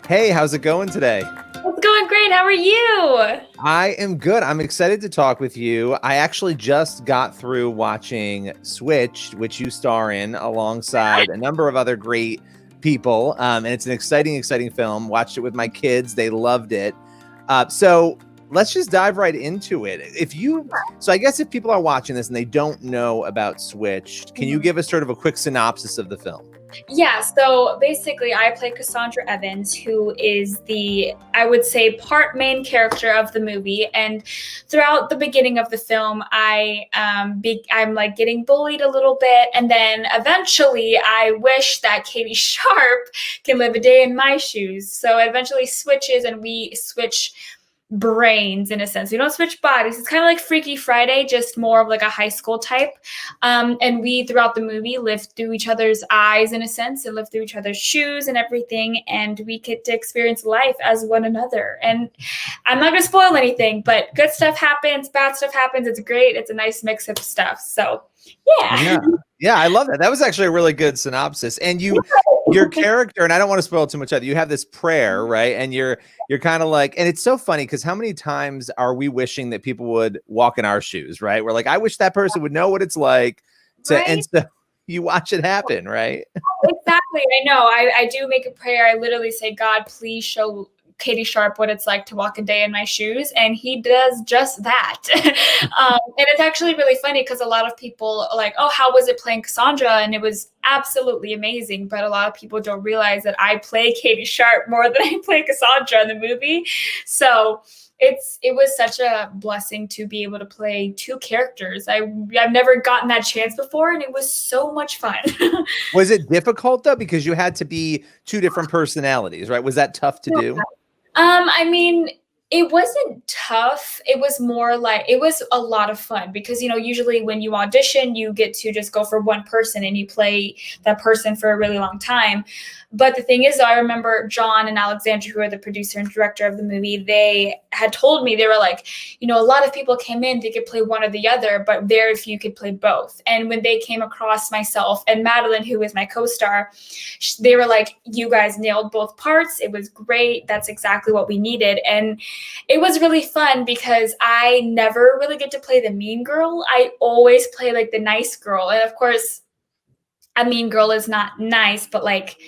Hey, how's it going today? It's going great. How are you? I am good. I'm excited to talk with you. I actually just got through watching Switched, which you star in alongside a number of other great people. And it's an exciting film. Watched it with my kids. They loved it. So let's just dive right into it. So I guess if people are watching this and they don't know about Switched, can you give us sort of a quick synopsis of the film? Yeah, so basically, I play Cassandra Evans, who is I would say, part main character of the movie. And throughout the beginning of the film, I'm like getting bullied a little bit, and then eventually, I wish that Katie Sharp can live a day in my shoes. So it eventually switches, and we switch brains in a sense. We don't switch bodies. It's kind of like Freaky Friday, just more of like a high school type. And we, throughout the movie, lived through each other's eyes in a sense and lived through each other's shoes and everything. And we get to experience life as one another. And I'm not going to spoil anything, but good stuff happens, bad stuff happens. It's great. It's a nice mix of stuff. So, yeah. Yeah. Yeah, I love that. That was actually a really good synopsis. And your character, and I don't want to spoil too much of it, you have this prayer, right? And you're kind of like, and it's so funny because how many times are we wishing that people would walk in our shoes, right? We're like, I wish that person would know what it's like to, Right? and so you watch it happen, right? Exactly. I know. I do make a prayer. I literally say, God, please show Katie Sharp what it's like to walk a day in my shoes. And he does just that. And it's actually really funny because a lot of people are like, oh, how was it playing Cassandra? And it was absolutely amazing. But a lot of people don't realize that I play Katie Sharp more than I play Cassandra in the movie. So it was such a blessing to be able to play two characters. I've never gotten that chance before, and it was so much fun. Was it difficult though? Because you had to be two different personalities, right? Was that tough to do? I mean, it wasn't tough. It was more like it was a lot of fun because usually when you audition, you get to just go for one person and you play that person for a really long time. But the thing is, though, I remember John and Alexandra, who are the producer and director of the movie, they had told me, they were like, a lot of people came in, they could play one or the other, but very few could play both. And when they came across myself and Madeline, who is my co-star, they were like, you guys nailed both parts. It was great. That's exactly what we needed. And it was really fun because I never really get to play the mean girl. I always play like the nice girl. And of course, a mean girl is not nice, but like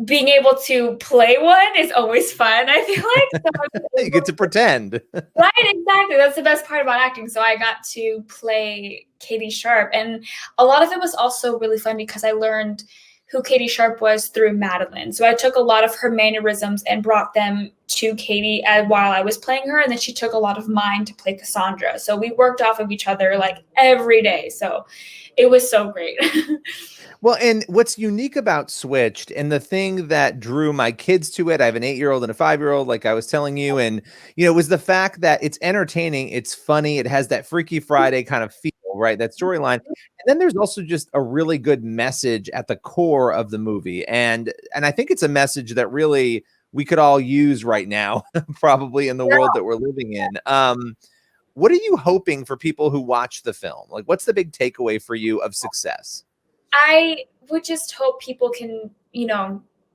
being able to play one is always fun, I feel like. You get to pretend. Right, exactly. That's the best part about acting. So I got to play Katie Sharp. And a lot of it was also really fun because I learned who Katie Sharp was through Madeline. So I took a lot of her mannerisms and brought them to Katie while I was playing her. And then she took a lot of mine to play Cassandra. So we worked off of each other like every day. So it was so great. Well, and what's unique about Switched and the thing that drew my kids to it, I have an 8-year-old and a 5-year-old, like I was telling you, and was the fact that it's entertaining, it's funny, it has that Freaky Friday kind of feel, right? That storyline. And then there's also just a really good message at the core of the movie. And I think it's a message that really we could all use right now, probably in the world that we're living in. What are you hoping for people who watch the film? Like, what's the big takeaway for you of success? I would just hope people can,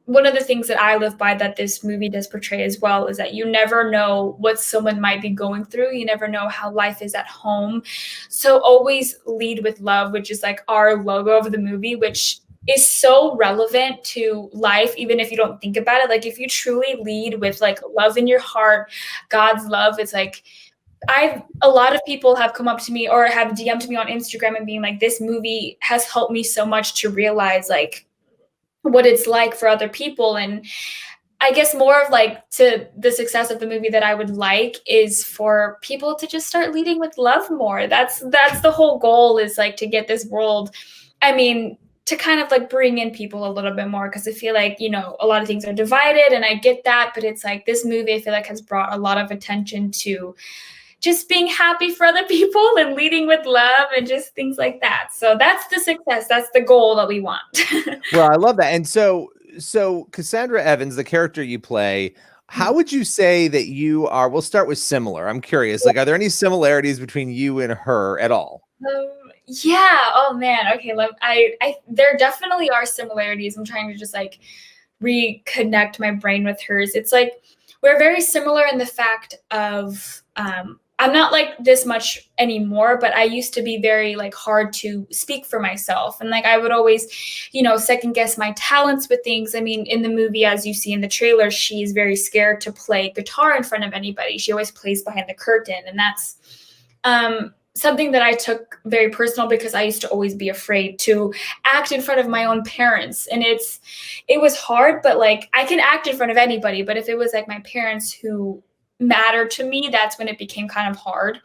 one of the things that I live by that this movie does portray as well is that you never know what someone might be going through. You never know how life is at home. So always lead with love, which is like our logo of the movie, which is so relevant to life, even if you don't think about it. Like if you truly lead with like love in your heart, God's love is like, a lot of people have come up to me or have DM'd me on Instagram and being like, this movie has helped me so much to realize like what it's like for other people. And I guess more of like to the success of the movie that I would like is for people to just start leading with love more. That's the whole goal, is like to get this world, I mean, to kind of like bring in people a little bit more, because I feel like, a lot of things are divided and I get that, but it's like this movie I feel like has brought a lot of attention to just being happy for other people and leading with love and just things like that. So that's the success. That's the goal that we want. Well, I love that. And so Cassandra Evans, the character you play, how would you say that you are? We'll start with similar. I'm curious. Like, are there any similarities between you and her at all? Yeah. Oh man. Okay. There definitely are similarities. I'm trying to just like reconnect my brain with hers. It's like we're very similar in the fact of I'm not like this much anymore, but I used to be very like hard to speak for myself. And like I would always, second guess my talents with things. I mean, in the movie, as you see in the trailer, she's very scared to play guitar in front of anybody. She always plays behind the curtain. And that's something that I took very personal because I used to always be afraid to act in front of my own parents. And it was hard, but like I can act in front of anybody. But if it was like my parents who matter to me, that's when it became kind of hard.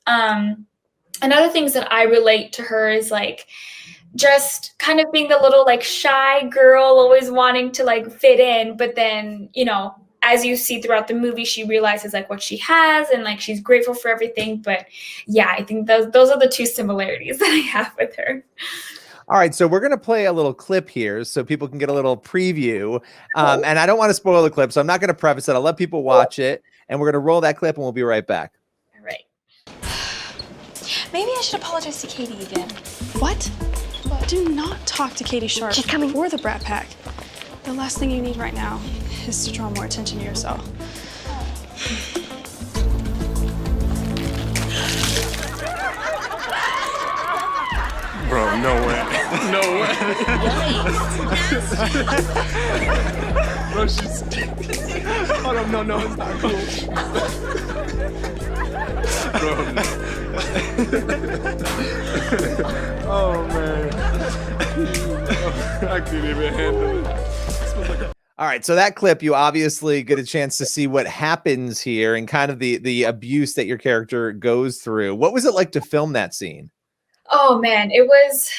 Another things that I relate to her is like just kind of being the little like shy girl, always wanting to like fit in, but then as you see throughout the movie, she realizes like what she has and like she's grateful for everything. But yeah, I think those are the two similarities that I have with her. All right, so we're going to play a little clip here so people can get a little preview. And I don't want to spoil the clip, so I'm not going to preface it. I'll let people watch it, and we're going to roll that clip, and we'll be right back. All right. Maybe I should apologize to Katie again. What? Do not talk to Katie Sharp. She's coming. Or the Brat Pack. The last thing you need right now is to draw more attention to yourself. Bro, no way. No way. Bro, she's... Oh, no, it's not cool. Bro. Oh, man. I can't even handle it. All right, so that clip, you obviously get a chance to see what happens here and kind of the abuse that your character goes through. What was it like to film that scene? Oh man, it was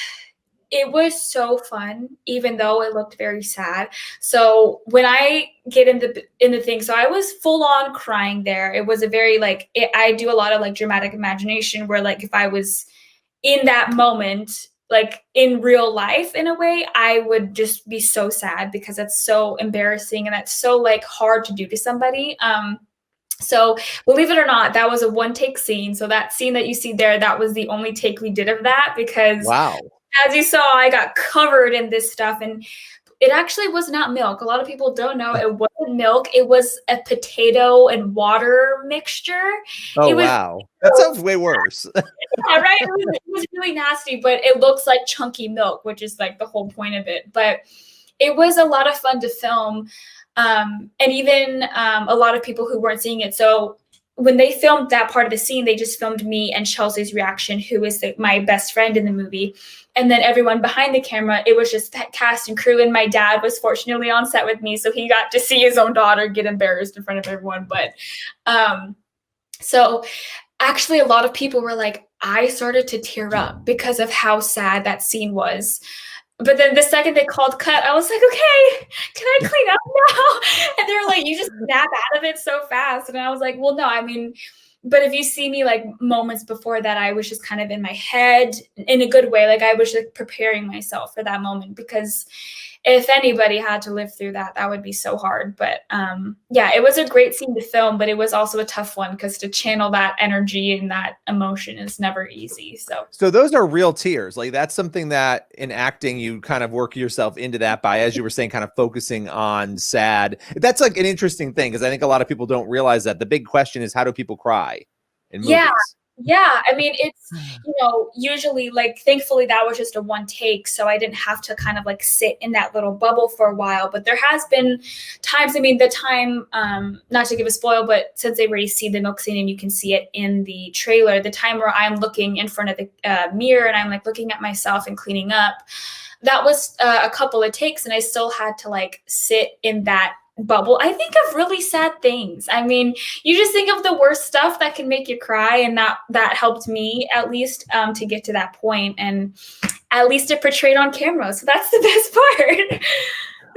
so fun, even though it looked very sad. So when I get in the thing, so I was full on crying there. It was a very I do a lot of like dramatic imagination where like if I was in that moment, like in real life in a way, I would just be so sad because that's so embarrassing and that's so like hard to do to somebody. So believe it or not, that was a one take scene. So that scene that you see there, that was the only take we did of that because wow. As you saw, I got covered in this stuff and it actually was not milk. A lot of people don't know it wasn't milk. It was a potato and water mixture. Oh, wow. That sounds way worse. Yeah, right? It was really nasty, but it looks like chunky milk, which is like the whole point of it. But it was a lot of fun to film. And even a lot of people who weren't seeing it. So when they filmed that part of the scene, they just filmed me and Chelsea's reaction, who is my best friend in the movie. And then everyone behind the camera, it was just that cast and crew. And my dad was fortunately on set with me. So he got to see his own daughter get embarrassed in front of everyone. But so actually a lot of people were like, I started to tear up because of how sad that scene was. But then the second they called cut, I was like, okay, can I clean up now? And they're like, you just snap out of it so fast. And I was like, well, no, I mean, but if you see me like moments before that, I was just kind of in my head in a good way. Like I was like preparing myself for that moment because if anybody had to live through that, that would be so hard. But yeah, it was a great scene to film, but it was also a tough one because to channel that energy and that emotion is never easy. So those are real tears. Like that's something that in acting, you kind of work yourself into that by, as you were saying, kind of focusing on sad. That's like an interesting thing because I think a lot of people don't realize that. The big question is, how do people cry in movies? Yeah. I mean, it's, usually like, thankfully that was just a one take. So I didn't have to kind of like sit in that little bubble for a while, but there has been times, I mean, the time, not to give a spoil, but since they already see the milk scene and you can see it in the trailer, the time where I'm looking in front of the mirror and I'm like looking at myself and cleaning up, that was a couple of takes and I still had to like sit in that bubble. I think of really sad things. I mean, you just think of the worst stuff that can make you cry, and that helped me at least to get to that point, and at least it portrayed on camera. So that's the best part.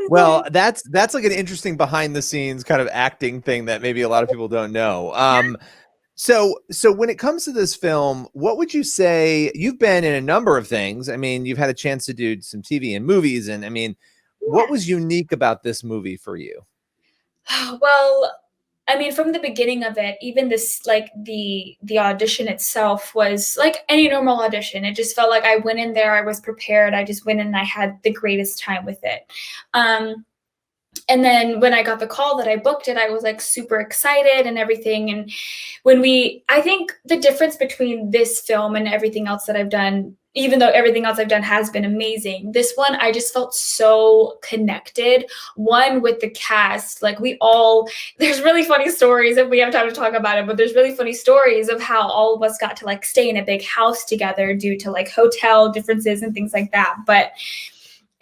Well, that's like an interesting behind the scenes kind of acting thing that maybe a lot of people don't know. So when it comes to this film, what would you say? You've been in a number of things. I mean, you've had a chance to do some TV and movies, and I mean, what was unique about this movie for you? Well, I mean, from the beginning of it, even this, like the audition itself was like any normal audition. It just felt like I went in there, I was prepared. I just went in and I had the greatest time with it. And then when I got the call that I booked it, I was like super excited and everything. And I think the difference between this film and everything else that I've done, even though everything else I've done has been amazing, this one, I just felt so connected. One, with the cast, like there's really funny stories, if we have time to talk about it, but there's really funny stories of how all of us got to like stay in a big house together due to like hotel differences and things like that. But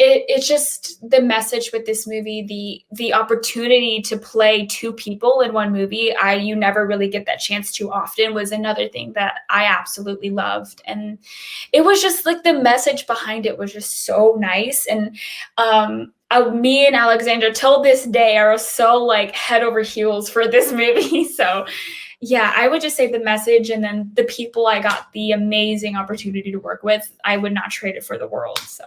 it's just the message with this movie, the opportunity to play two people in one movie. You never really get that chance too often, was another thing that I absolutely loved. And it was just like the message behind it was just so nice. And me and Alexandra till this day are so like head over heels for this movie. So yeah, I would just say the message, and then the people I got the amazing opportunity to work with, I would not trade it for the world. So.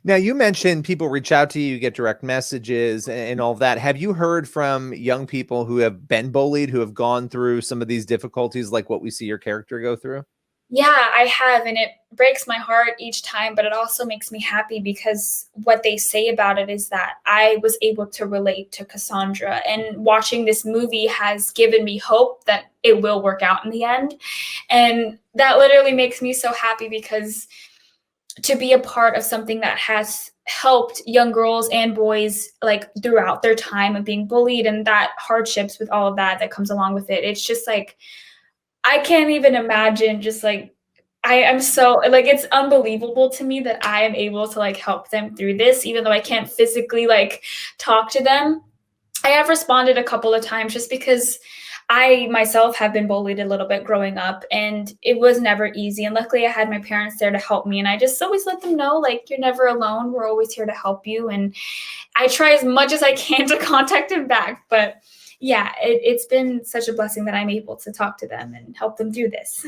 Now, you mentioned people reach out to you, you get direct messages and all of that. Have you heard from young people who have been bullied, who have gone through some of these difficulties like what we see your character go through? Yeah, I have, and it breaks my heart each time, but it also makes me happy because what they say about it is that I was able to relate to Cassandra, and watching this movie has given me hope that it will work out in the end. And that literally makes me so happy, because to be a part of something that has helped young girls and boys like throughout their time of being bullied, and that hardships with all of that comes along with it. It's just like, I can't even imagine, just like, I'm so like, it's unbelievable to me that I am able to like help them through this, even though I can't physically like talk to them. I have responded a couple of times just because I myself have been bullied a little bit growing up, and it was never easy. And luckily I had my parents there to help me. And I just always let them know, like, you're never alone. We're always here to help you. And I try as much as I can to contact them back. But yeah, it's been such a blessing that I'm able to talk to them and help them through this.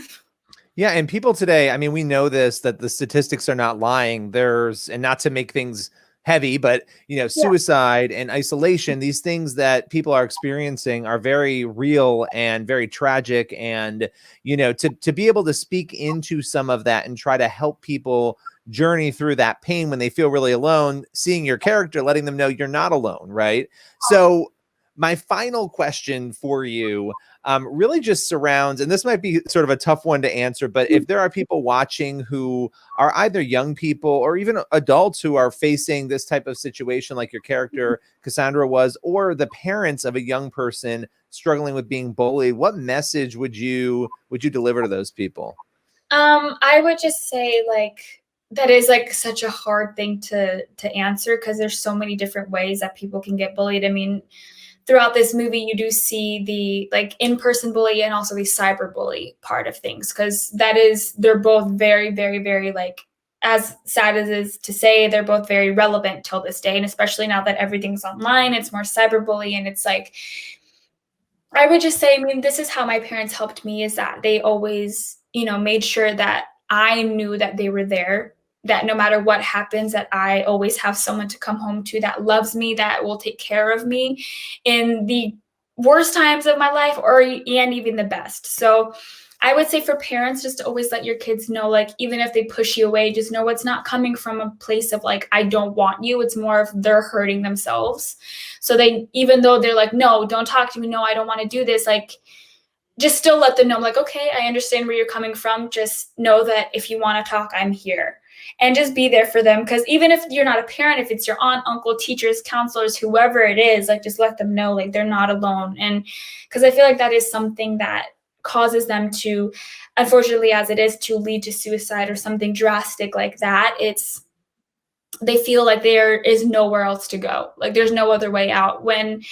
Yeah. And people today, I mean, we know this, that the statistics are not lying. And not to make things heavy, but suicide and isolation, these things that people are experiencing are very real and very tragic. And, to be able to speak into some of that and try to help people journey through that pain when they feel really alone, seeing your character, letting them know you're not alone. Right. So my final question for you really just surrounds, and this might be sort of a tough one to answer, but if there are people watching who are either young people or even adults who are facing this type of situation like your character Cassandra was, or the parents of a young person struggling with being bullied, what message would you deliver to those people? I would just say, like, that is like such a hard thing to answer, because there's so many different ways that people can get bullied. I mean, throughout this movie, you do see the like in-person bully and also the cyber bully part of things, because they're both very, very, very, like, as sad as it is to say, they're both very relevant till this day. And especially now that everything's online, it's more cyberbully. And it's like, I would just say, I mean, this is how my parents helped me, is that they always, made sure that I knew that they were there, that no matter what happens, that I always have someone to come home to that loves me, that will take care of me in the worst times of my life and even the best. So I would say for parents, just to always let your kids know, like, even if they push you away, just know it's not coming from a place of like, I don't want you. It's more of they're hurting themselves. So even though they're like, no, don't talk to me. No, I don't want to do this. Like, just still let them know, like, okay, I understand where you're coming from. Just know that if you want to talk, I'm here. And just be there for them. Because even if you're not a parent, if it's your aunt, uncle, teachers, counselors, whoever it is, like, just let them know, like, they're not alone. And because I feel like that is something that causes them to, unfortunately, as it is, to lead to suicide or something drastic like that. They feel like there is nowhere else to go. Like, there's no other way out. When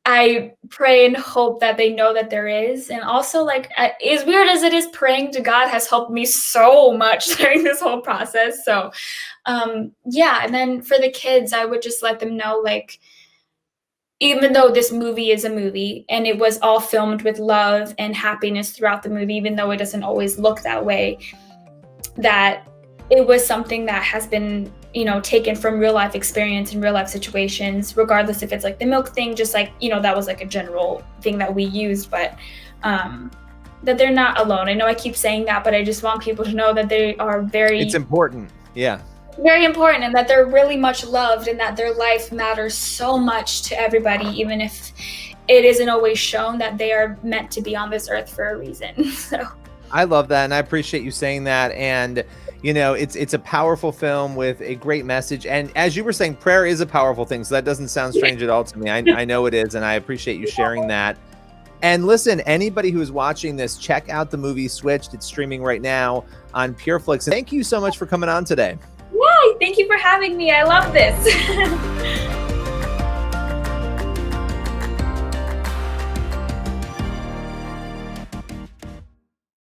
I pray and hope that they know that there is. And also, like, as weird as it is, praying to God has helped me so much during this whole process. So, yeah. And then for the kids, I would just let them know, like, even though this movie is a movie and it was all filmed with love and happiness throughout the movie, even though it doesn't always look that way, that it was something that has been, taken from real life experience and real life situations, regardless if it's like the milk thing, just like, that was like a general thing that we used, but that they're not alone. I know I keep saying that, but I just want people to know that they are it's important. Yeah. very important, and that they're really much loved, and that their life matters so much to everybody, even if it isn't always shown that they are meant to be on this earth for a reason. So I love that, and I appreciate you saying that. And you know, it's a powerful film with a great message. And as you were saying, prayer is a powerful thing, so that doesn't sound strange at all to me. I know it is, and I appreciate you sharing that. And listen, anybody who is watching this, check out the movie Switched. It's streaming right now on Pure Flix. Thank you so much for coming on today. yeah, thank you for having me. I love this.